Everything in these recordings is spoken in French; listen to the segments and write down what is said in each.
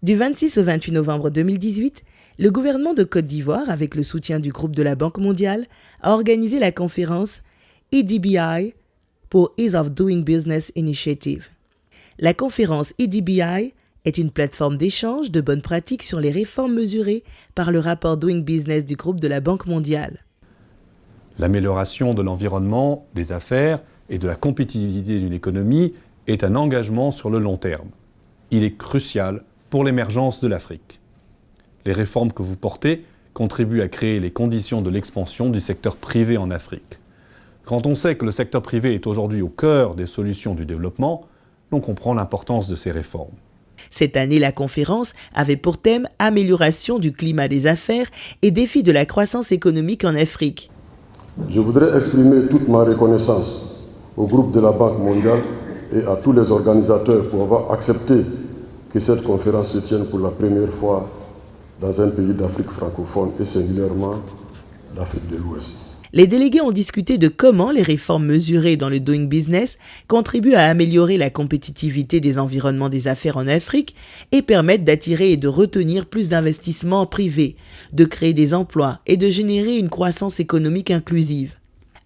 Du 26 au 28 novembre 2018, le gouvernement de Côte d'Ivoire, avec le soutien du groupe de la Banque mondiale, a organisé la conférence EDBI pour Ease of Doing Business Initiative. La conférence EDBI est une plateforme d'échange de bonnes pratiques sur les réformes mesurées par le rapport Doing Business du groupe de la Banque mondiale. L'amélioration de l'environnement, des affaires et de la compétitivité d'une économie est un engagement sur le long terme. Il est crucial pour l'émergence de l'Afrique. Les réformes que vous portez contribuent à créer les conditions de l'expansion du secteur privé en Afrique. Quand on sait que le secteur privé est aujourd'hui au cœur des solutions du développement, on comprend l'importance de ces réformes. Cette année, la conférence avait pour thème « Amélioration du climat des affaires et défis de la croissance économique en Afrique ». Je voudrais exprimer toute ma reconnaissance au groupe de la Banque mondiale et à tous les organisateurs pour avoir accepté que cette conférence se tienne pour la première fois dans un pays d'Afrique francophone et singulièrement l'Afrique de l'Ouest. Les délégués ont discuté de comment les réformes mesurées dans le Doing Business contribuent à améliorer la compétitivité des environnements des affaires en Afrique et permettent d'attirer et de retenir plus d'investissements privés, de créer des emplois et de générer une croissance économique inclusive.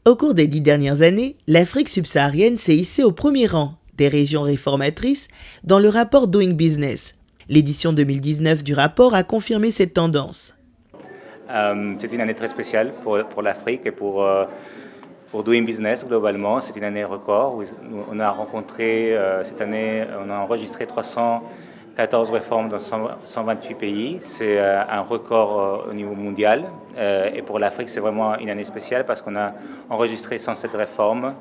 Au cours des 10 dernières années, l'Afrique subsaharienne s'est hissée au premier rang des régions réformatrices dans le rapport Doing Business. L'édition 2019 du rapport a confirmé cette tendance. C'est une année très spéciale pour l'Afrique et pour Doing Business globalement. C'est une année record. On a rencontré cette année, on a enregistré 314 réformes dans 128 pays. C'est un record au niveau mondial. Et pour l'Afrique, c'est vraiment une année spéciale parce qu'on a enregistré 107 réformes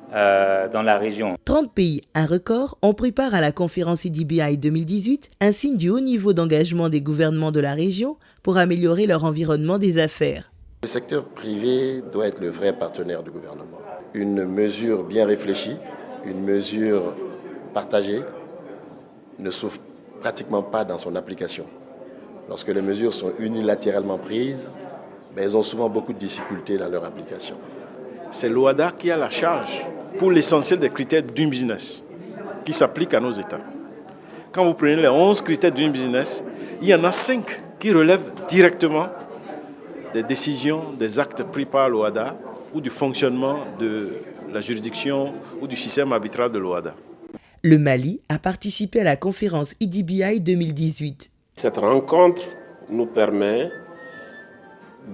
dans la région. 30 pays, un record, ont pris part à la conférence EDBI 2018, un signe du haut niveau d'engagement des gouvernements de la région pour améliorer leur environnement des affaires. Le secteur privé doit être le vrai partenaire du gouvernement. Une mesure bien réfléchie, une mesure partagée ne souffre pratiquement pas dans son application. Lorsque les mesures sont unilatéralement prises, elles ont souvent beaucoup de difficultés dans leur application. C'est l'OHADA qui a la charge pour l'essentiel des critères Doing Business qui s'appliquent à nos États. Quand vous prenez les 11 critères Doing Business, il y en a 5 qui relèvent directement des décisions, des actes pris par l'OHADA ou du fonctionnement de la juridiction ou du système arbitral de l'OHADA. Le Mali a participé à la conférence EDBI 2018. Cette rencontre nous permet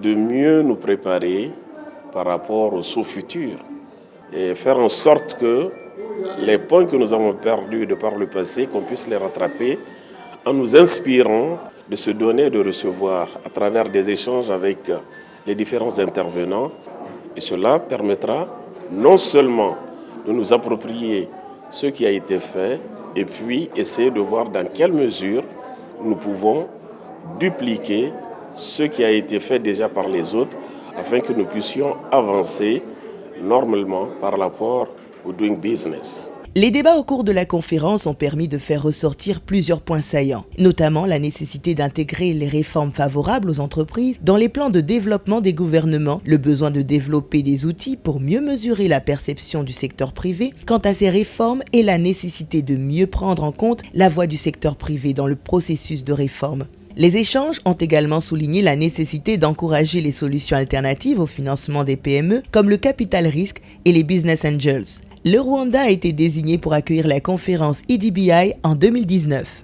de mieux nous préparer par rapport au saut futur et faire en sorte que les points que nous avons perdus de par le passé, qu'on puisse les rattraper en nous inspirant de se donner et de recevoir à travers des échanges avec les différents intervenants. Et cela permettra non seulement de nous approprier ce qui a été fait et puis essayer de voir dans quelle mesure nous pouvons dupliquer ce qui a été fait déjà par les autres afin que nous puissions avancer normalement par rapport au Doing Business. Les débats au cours de la conférence ont permis de faire ressortir plusieurs points saillants, notamment la nécessité d'intégrer les réformes favorables aux entreprises dans les plans de développement des gouvernements, le besoin de développer des outils pour mieux mesurer la perception du secteur privé quant à ces réformes et la nécessité de mieux prendre en compte la voix du secteur privé dans le processus de réforme. Les échanges ont également souligné la nécessité d'encourager les solutions alternatives au financement des PME comme le capital risque et les business angels. Le Rwanda a été désigné pour accueillir la conférence EDBI en 2019.